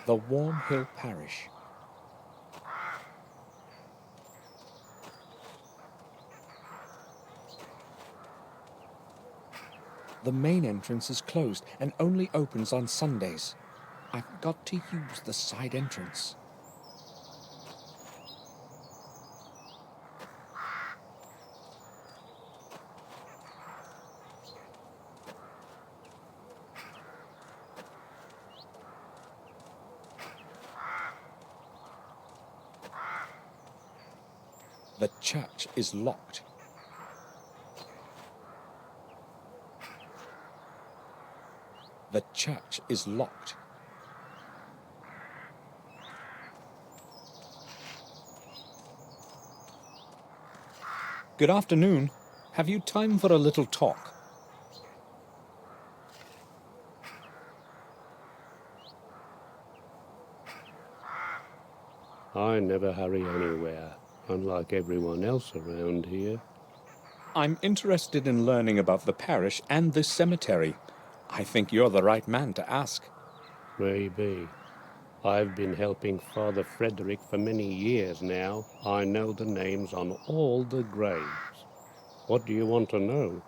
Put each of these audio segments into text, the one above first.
the Warm Hill Parish. The main entrance is closed and only opens on Sundays. I've got to use the side entrance. The church is locked. The church is locked. Good afternoon. Have you time for a little talk? I never hurry anywhere, unlike everyone else around here. I'm interested in learning about the parish and this cemetery. I think you're the right man to ask. Maybe. I've been helping Father Frederick for many years now. I know the names on all the graves. What do you want to know?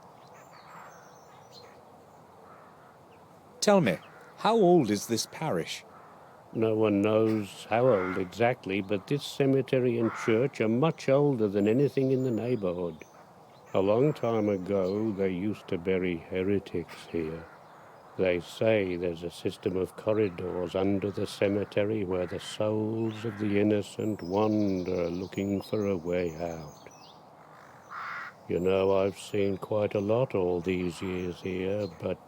Tell me, how old is this parish? No one knows how old exactly, but this cemetery and church are much older than anything in the neighborhood. A long time ago, they used to bury heretics here. They say there's a system of corridors under the cemetery where the souls of the innocent wander looking for a way out. You know, I've seen quite a lot all these years here, but...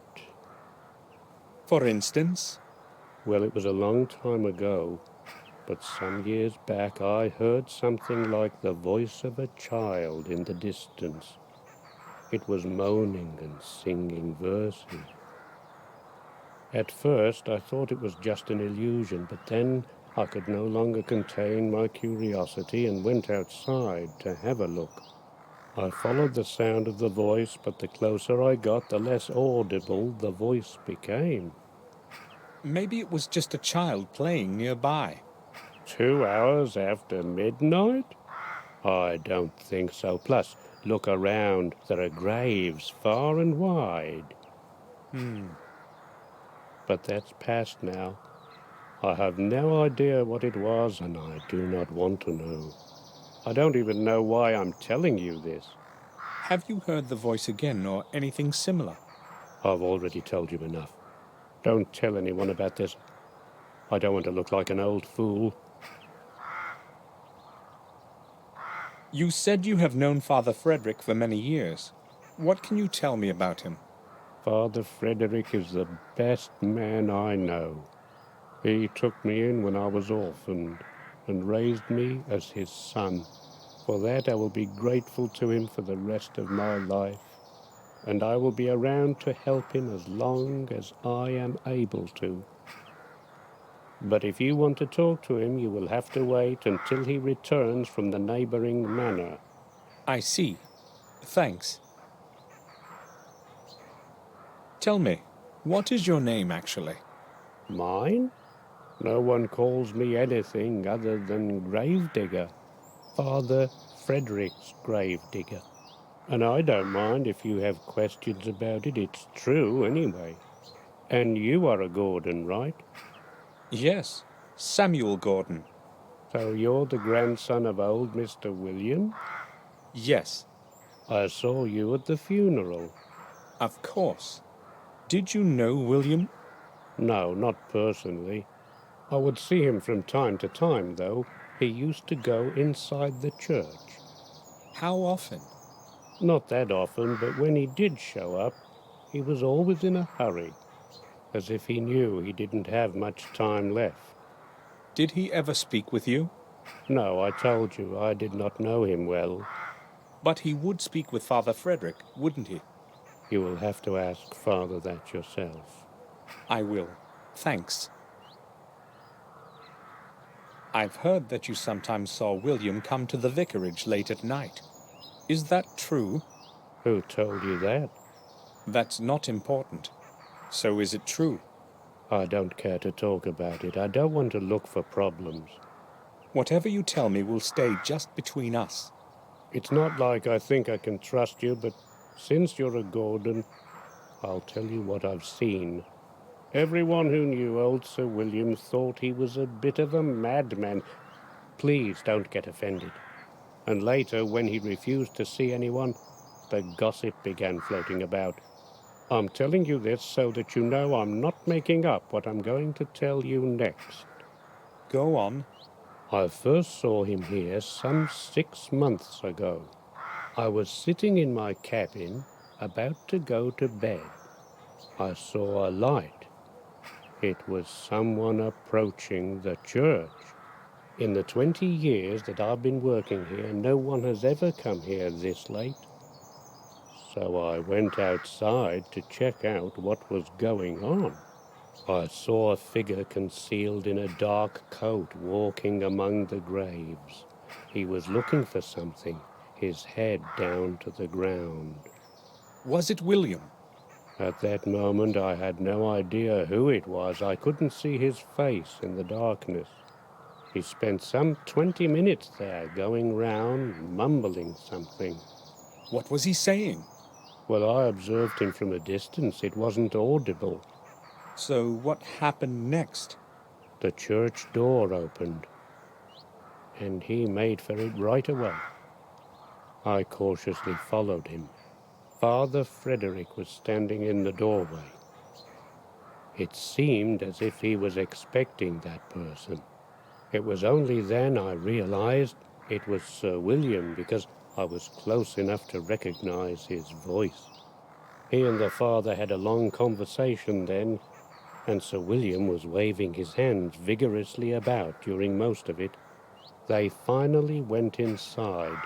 For instance? Well, it was a long time ago, but some years back I heard something like the voice of a child in the distance. It was moaning and singing verses. At first I thought it was just an illusion, but then I could no longer contain my curiosity and went outside to have a look. I followed the sound of the voice, but the closer I got, the less audible the voice became. Maybe it was just a child playing nearby. 2 hours after midnight? I don't think so. Plus, look around. There are graves far and wide. But that's past now. I have no idea what it was, and I do not want to know. I don't even know why I'm telling you this. Have you heard the voice again or anything similar? I've already told you enough. Don't tell anyone about this. I don't want to look like an old fool. You said you have known Father Frederick for many years. What can you tell me about him? Father Frederick is the best man I know. He took me in when I was orphaned and raised me as his son. For that I will be grateful to him for the rest of my life, and I will be around to help him as long as I am able to. But if you want to talk to him, you will have to wait until he returns from the neighboring manor. I see. Thanks. Tell me, what is your name actually? Mine? No one calls me anything other than Gravedigger. Father Frederick's Gravedigger. And I don't mind if you have questions about it. It's true anyway. And you are a Gordon, right? Yes, Samuel Gordon. So you're the grandson of old Mr. William? Yes, I saw you at the funeral. of course. Did you know William? No, not personally. I would see him from time to time, though. He used to go inside the church. How often? Not that often, but when he did show up, he was always in a hurry, as if he knew he didn't have much time left. Did he ever speak with you? No, I told you I did not know him well. But he would speak with Father Frederick, wouldn't he? You will have to ask Father that yourself. I will. Thanks. I've heard that you sometimes saw William come to the vicarage late at night. Is that true? Who told you that? That's not important. So is it true? I don't care to talk about it. I don't want to look for problems. Whatever you tell me will stay just between us. It's not like I think I can trust you, but since you're a Gordon, I'll tell you what I've seen. Everyone who knew old Sir William thought he was a bit of a madman. Please don't get offended. And later, when he refused to see anyone, the gossip began floating about. I'm telling you this so that you know I'm not making up what I'm going to tell you next. Go on. I first saw him here some 6 months ago. I was sitting in my cabin, about to go to bed. I saw a light. It was someone approaching the church. In the 20 years that I've been working here, no one has ever come here this late. So I went outside to check out what was going on. I saw a figure concealed in a dark coat walking among the graves. He was looking for something, his head down to the ground. Was it William? At that moment I had no idea who it was. I couldn't see his face in the darkness. He spent some 20 minutes there, going round, mumbling something. What was he saying? Well, I observed him from a distance. It wasn't audible. So what happened next? The church door opened, and he made for it right away. I cautiously followed him. Father Frederick was standing in the doorway. It seemed as if he was expecting that person. It was only then I realized it was Sir William, because I was close enough to recognize his voice. He and the father had a long conversation then, and Sir William was waving his hands vigorously about during most of it. They finally went inside,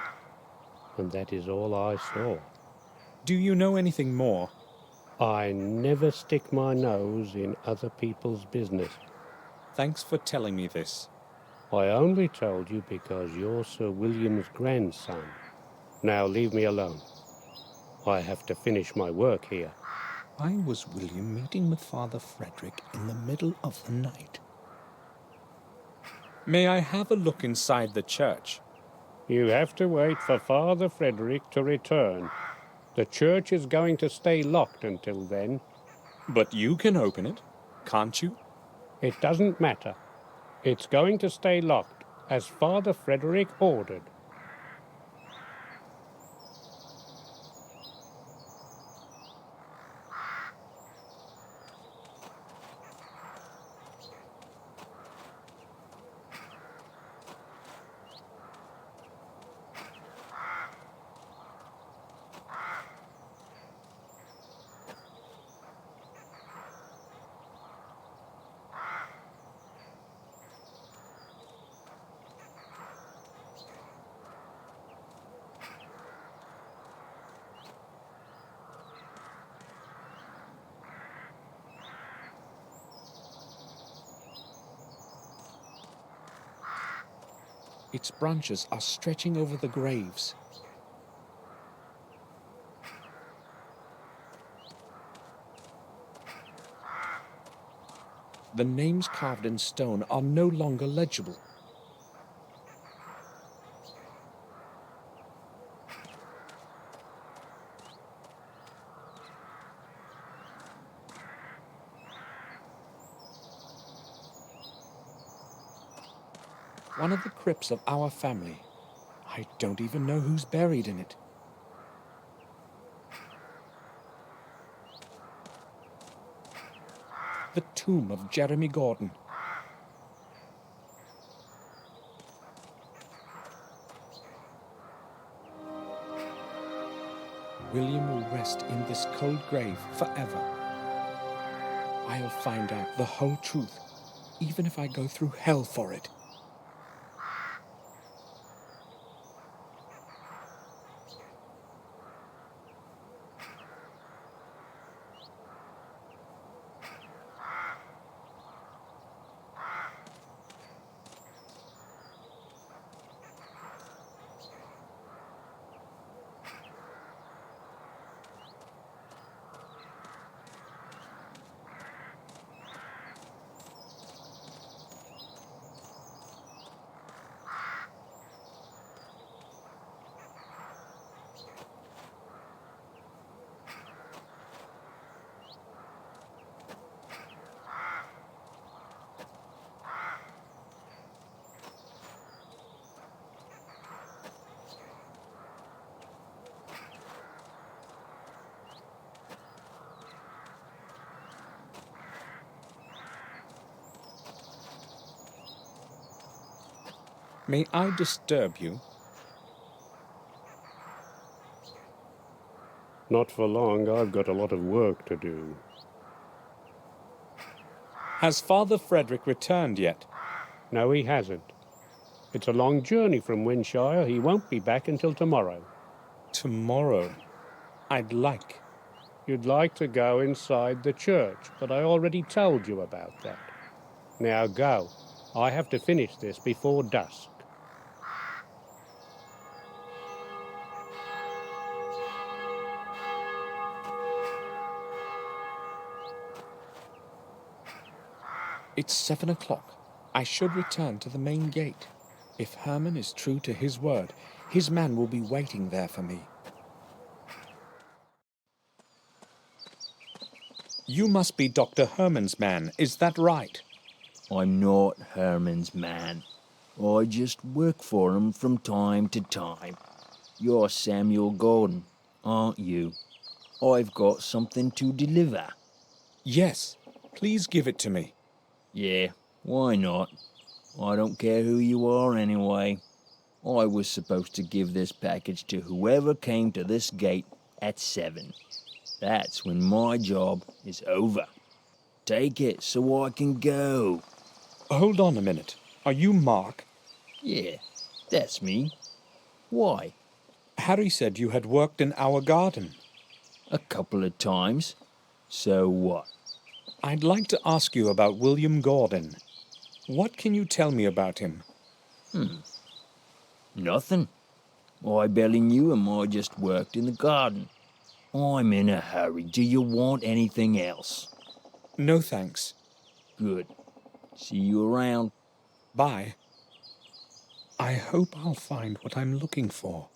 and that is all I saw. Do you know anything more? I never stick my nose in other people's business. Thanks for telling me this. I only told you because you're Sir William's grandson. Now leave me alone. I have to finish my work here. Why was William meeting with Father Frederick in the middle of the night? May I have a look inside the church? You have to wait for Father Frederick to return. The church is going to stay locked until then. But you can open it, can't you? It doesn't matter. It's going to stay locked, as Father Frederick ordered. Its branches are stretching over the graves. The names carved in stone are no longer legible. One of the crypts of our family. I don't even know who's buried in it. The tomb of Jeremy Gordon. William will rest in this cold grave forever. I'll find out the whole truth, even if I go through hell for it. May I disturb you? Not for long. I've got a lot of work to do. Has Father Frederick returned yet? No, he hasn't. It's a long journey from Windshire. He won't be back until tomorrow. Tomorrow. I'd like. You'd like to go inside the church, but I already told you about that. Now go. I have to finish this before dusk. It's 7 o'clock. I should return to the main gate. If Herman is true to his word, his man will be waiting there for me. You must be Dr. Herman's man, is that right? I'm not Herman's man. I just work for him from time to time. You're Samuel Gordon, aren't you? I've got something to deliver. Yes. Please give it to me. Yeah, why not? I don't care who you are anyway. I was supposed to give this package to whoever came to this gate at 7. That's when my job is over. Take it so I can go. Hold on a minute. Are you Mark? Yeah, that's me. Why? Harry said you had worked in our garden. A couple of times. So what? I'd like to ask you about William Gordon. What can you tell me about him? Nothing. I barely knew him. I just worked in the garden. I'm in a hurry. Do you want anything else? No thanks. Good. See you around. Bye. I hope I'll find what I'm looking for.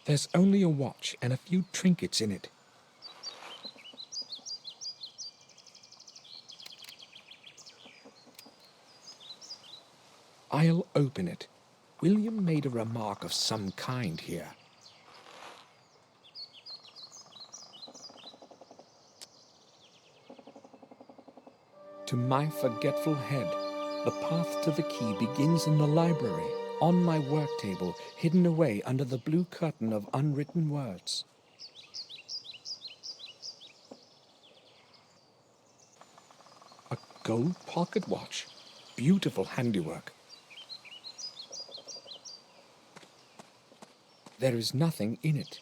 There's only a watch and a few trinkets in it. I'll open it. William made a remark of some kind here. To my forgetful head, the path to the key begins in the library, on my work table, hidden away under the blue curtain of unwritten words. A gold pocket watch. Beautiful handiwork. There is nothing in it.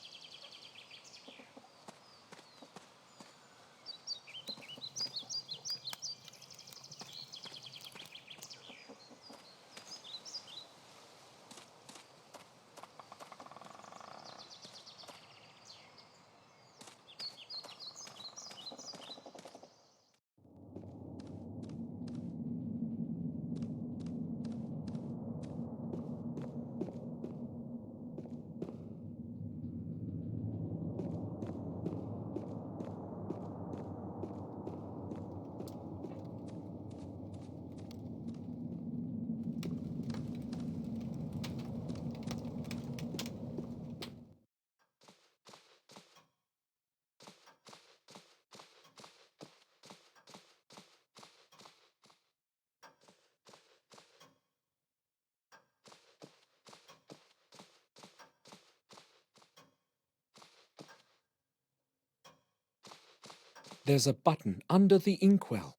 There's a button under the inkwell.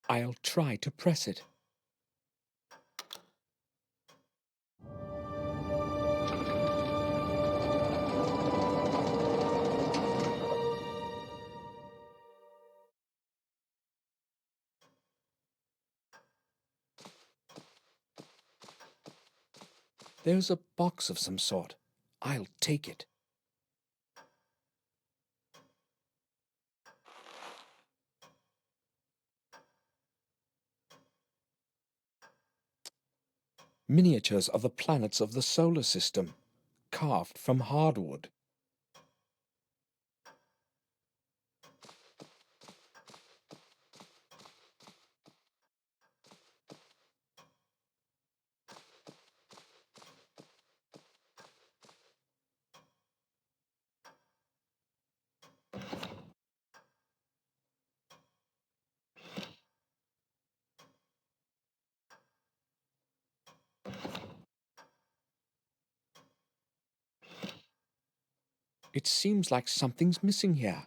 I'll try to press it. There's a box of some sort. I'll take it. Miniatures of the planets of the solar system, carved from hardwood. It seems like something's missing here.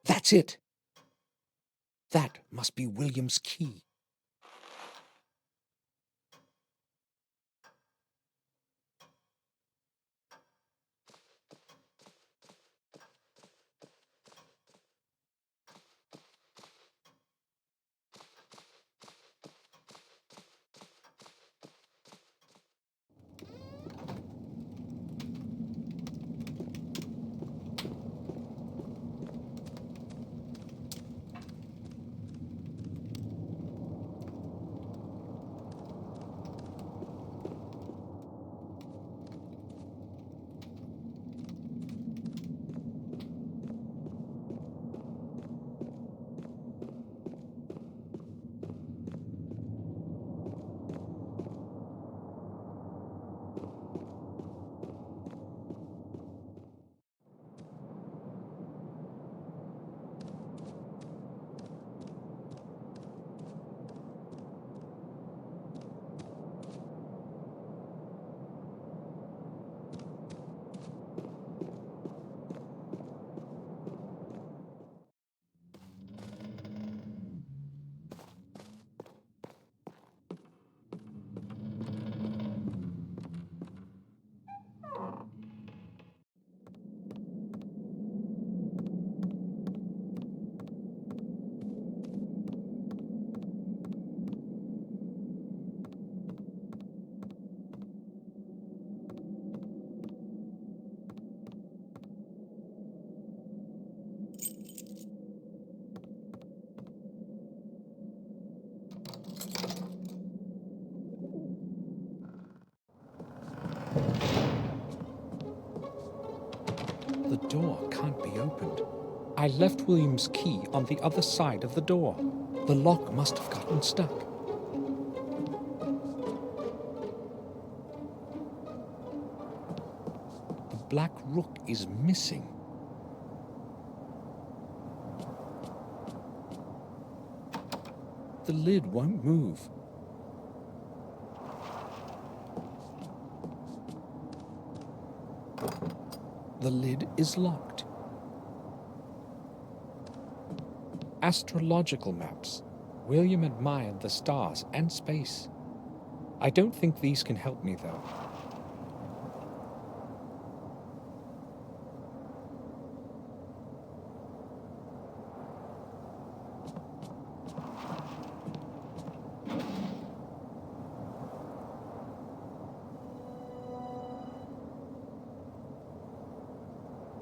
That's it. That must be William's key. The door can't be opened. I left William's key on the other side of the door. The lock must have gotten stuck. The black rook is missing. The lid won't move. The lid is locked. Astrological maps. William admired the stars and space. I don't think these can help me, though.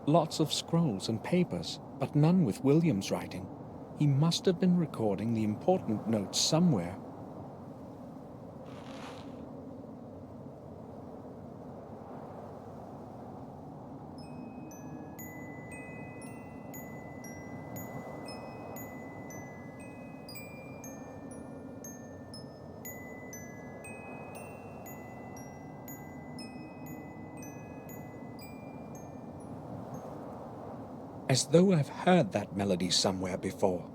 Lots of scrolls and papers, but none with William's writing. He must have been recording the important notes somewhere. As though I've heard that melody somewhere before.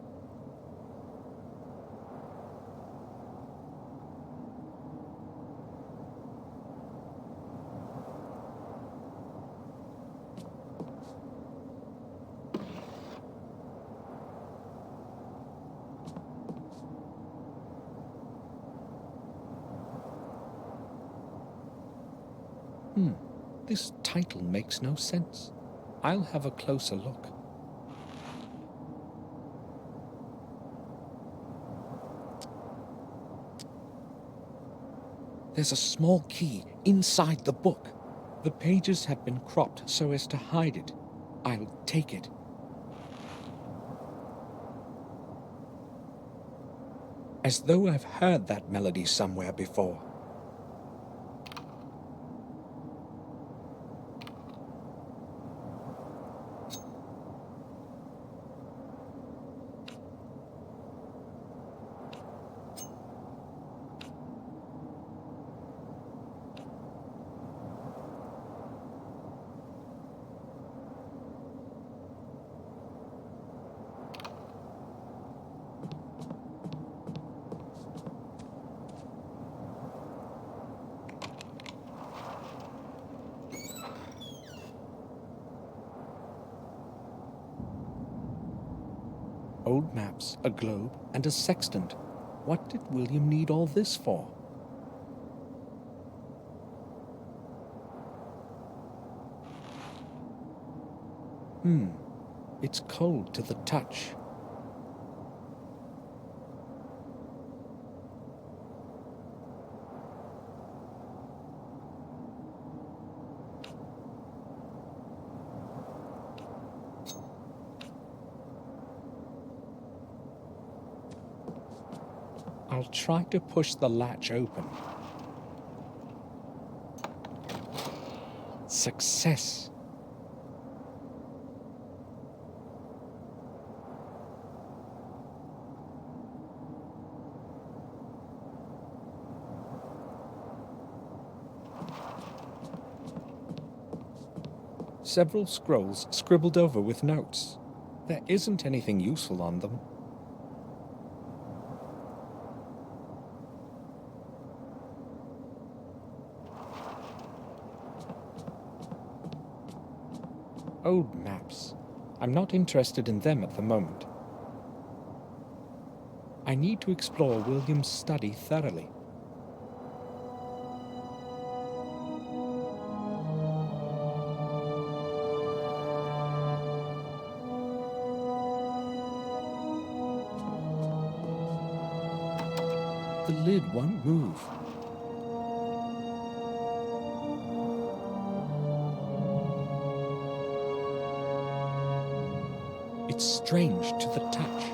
This title makes no sense. I'll have a closer look. There's a small key inside the book. The pages have been cropped so as to hide it. I'll take it. As though I've heard that melody somewhere before. Old maps, a globe, and a sextant. What did William need all this for? It's cold to the touch. I'll try to push the latch open. Success! Several scrolls scribbled over with notes. There isn't anything useful on them. Old maps. I'm not interested in them at the moment. I need to explore William's study thoroughly. The lid won't move. It's strange to the touch.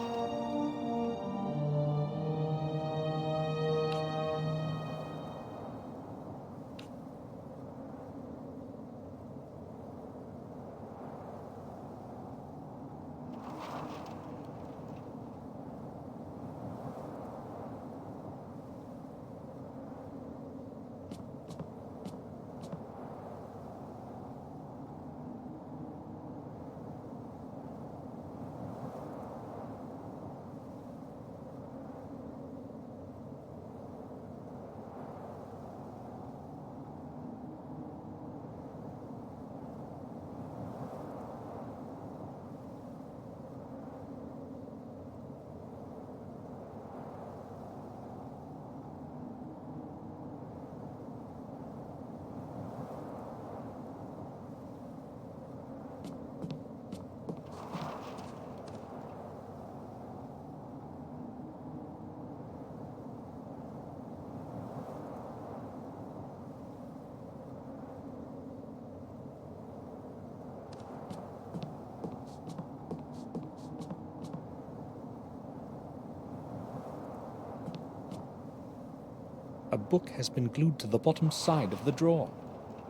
A book has been glued to the bottom side of the drawer.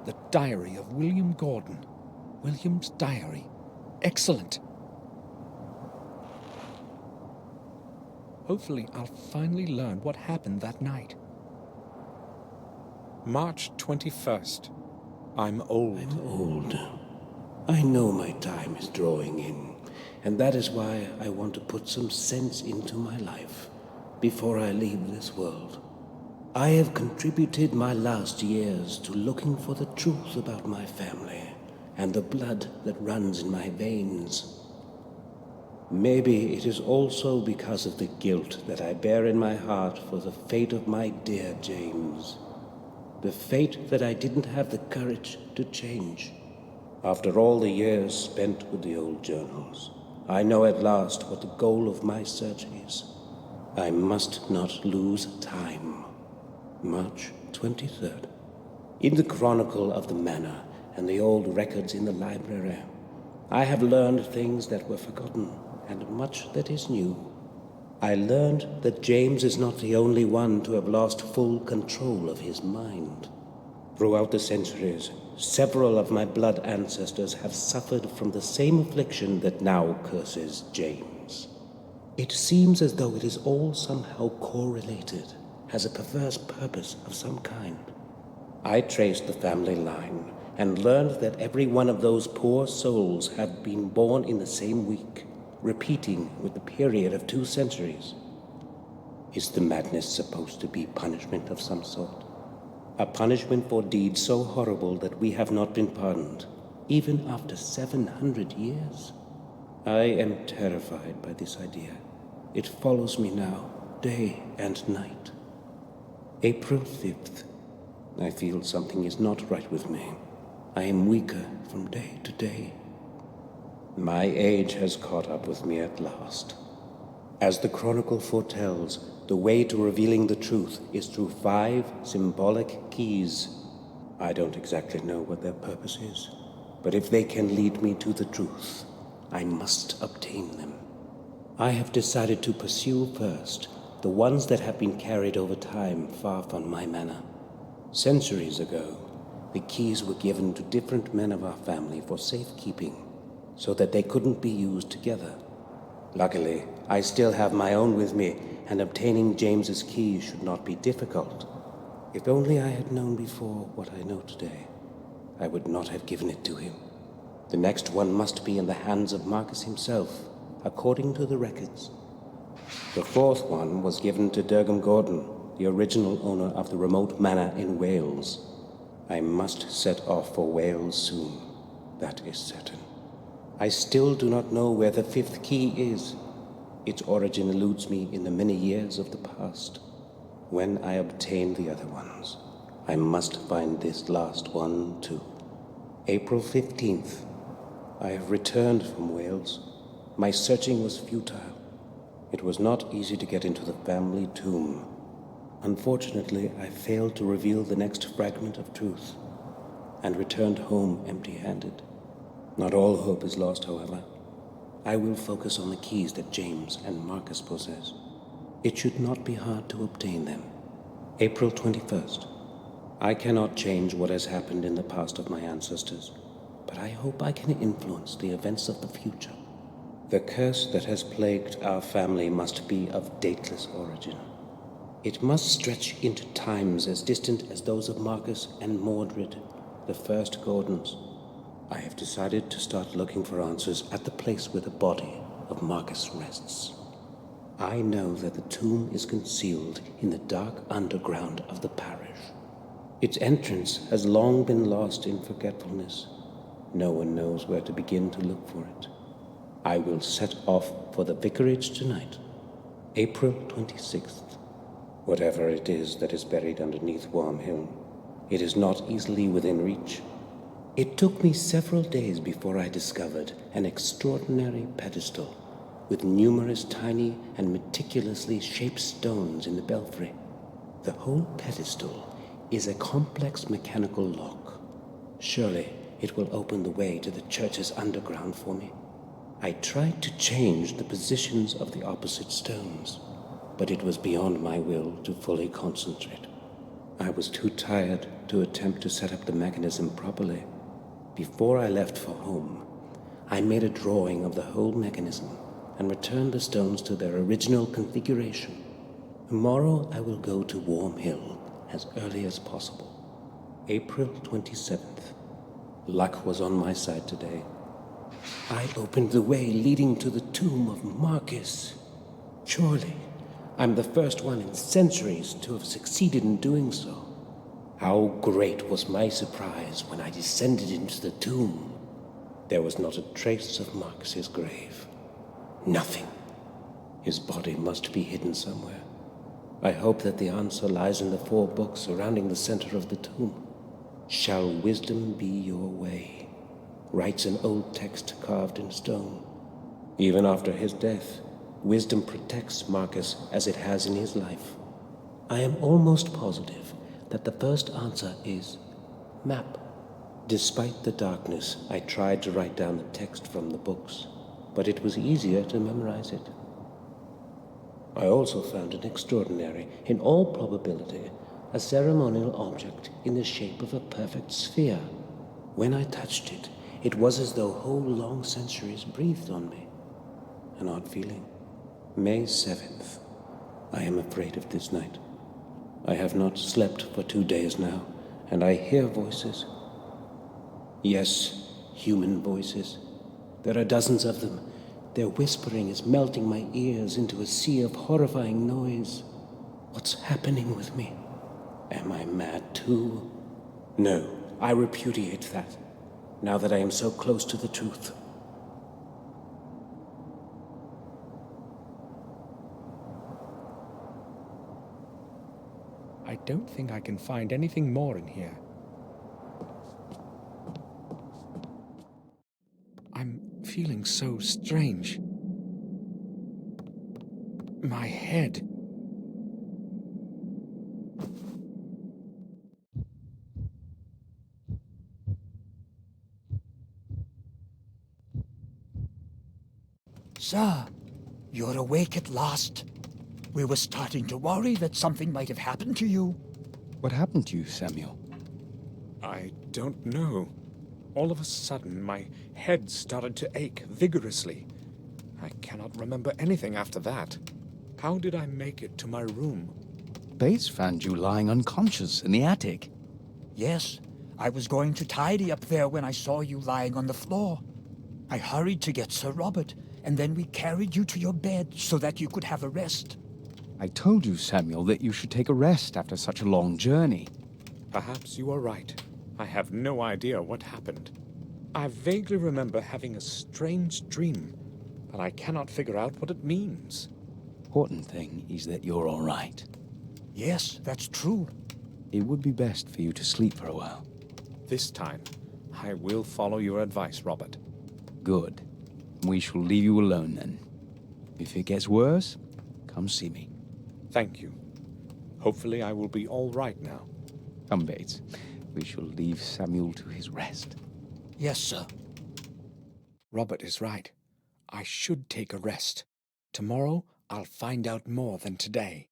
The Diary of William Gordon. William's diary. Excellent. Hopefully, I'll finally learn what happened that night. March 21st. I'm old. I'm old. I know my time is drawing in, and that is why I want to put some sense into my life before I leave this world. I have contributed my last years to looking for the truth about my family and the blood that runs in my veins. Maybe it is also because of the guilt that I bear in my heart for the fate of my dear James. The fate that I didn't have the courage to change. After all the years spent with the old journals, I know at last what the goal of my search is. I must not lose time. March 23rd. In the chronicle of the manor, and the old records in the library. I have learned things that were forgotten and much that is new. I learned that James is not the only one to have lost full control of his mind. Throughout the centuries, several of my blood ancestors have suffered from the same affliction that now curses James. It seems as though it is all somehow correlated, has a perverse purpose of some kind. I traced the family line and learned that every one of those poor souls had been born in the same week, repeating with the period of 2 centuries. Is the madness supposed to be punishment of some sort? A punishment for deeds so horrible that we have not been pardoned, even after 700 years? I am terrified by this idea. It follows me now, day and night. April 5th. I feel something is not right with me. I am weaker from day to day. My age has caught up with me at last. As the chronicle foretells, the way to revealing the truth is through 5 symbolic keys. I don't exactly know what their purpose is, but if they can lead me to the truth, I must obtain them. I have decided to pursue first the ones that have been carried over time far from my manor. Centuries ago, the keys were given to different men of our family for safekeeping, so that they couldn't be used together. Luckily, I still have my own with me, and obtaining James's keys should not be difficult. If only I had known before what I know today, I would not have given it to him. The next one must be in the hands of Marcus himself, according to the records. The 4th one was given to Durham Gordon, the original owner of the remote manor in Wales. I must set off for Wales soon, that is certain. I still do not know where the 5th key is. Its origin eludes me in the many years of the past. When I obtain the other ones, I must find this last one too. April 15th. I have returned from Wales. My searching was futile. It was not easy to get into the family tomb. Unfortunately, I failed to reveal the next fragment of truth, and returned home empty-handed. Not all hope is lost, however. I will focus on the keys that James and Marcus possess. It should not be hard to obtain them. April 21st. I cannot change what has happened in the past of my ancestors, but I hope I can influence the events of the future. The curse that has plagued our family must be of dateless origin. It must stretch into times as distant as those of Marcus and Mordred, the first Gordons. I have decided to start looking for answers at the place where the body of Marcus rests. I know that the tomb is concealed in the dark underground of the parish. Its entrance has long been lost in forgetfulness. No one knows where to begin to look for it. I will set off for the vicarage tonight, April 26th. Whatever it is that is buried underneath Worm Hill, it is not easily within reach. It took me several days before I discovered an extraordinary pedestal with numerous tiny and meticulously shaped stones in the belfry. The whole pedestal is a complex mechanical lock. Surely it will open the way to the church's underground for me. I tried to change the positions of the opposite stones, but it was beyond my will to fully concentrate. I was too tired to attempt to set up the mechanism properly. Before I left for home, I made a drawing of the whole mechanism and returned the stones to their original configuration. Tomorrow I will go to Worm Hill as early as possible. April 27th. Luck was on my side today. I opened the way leading to the tomb of Marcus. Surely, I'm the first one in centuries to have succeeded in doing so. How great was my surprise when I descended into the tomb. There was not a trace of Marcus's grave. Nothing. His body must be hidden somewhere. I hope that the answer lies in the 4 books surrounding the center of the tomb. Shall wisdom be your way? Writes an old text carved in stone. Even after his death, wisdom protects Marcus as it has in his life. I am almost positive that the first answer is map. Despite the darkness, I tried to write down the text from the books, but it was easier to memorize it. I also found an extraordinary, in all probability, a ceremonial object in the shape of a perfect sphere. When I touched it, it was as though whole long centuries breathed on me. An odd feeling. May 7th. I am afraid of this night. I have not slept for 2 days now, and I hear voices. Yes, human voices. There are dozens of them. Their whispering is melting my ears into a sea of horrifying noise. What's happening with me? Am I mad too? No, I repudiate that, now that I am so close to the truth. I don't think I can find anything more in here. I'm feeling so strange. My head. Sir, you're awake at last. We were starting to worry that something might have happened to you. What happened to you, Samuel? I don't know. All of a sudden, my head started to ache vigorously. I cannot remember anything after that. How did I make it to my room? Bates found you lying unconscious in the attic. Yes, I was going to tidy up there when I saw you lying on the floor. I hurried to get Sir Robert, and then we carried you to your bed so that you could have a rest. I told you, Samuel, that you should take a rest after such a long journey. Perhaps you are right. I have no idea what happened. I vaguely remember having a strange dream, but I cannot figure out what it means. Important thing is that you're all right. Yes, that's true. It would be best for you to sleep for a while. This time, I will follow your advice, Robert. Good. We shall leave you alone then. If it gets worse, come see me. Thank you. Hopefully I will be all right now. Come, Bates. We shall leave Samuel to his rest. Yes, sir. Robert is right. I should take a rest. Tomorrow, I'll find out more than today.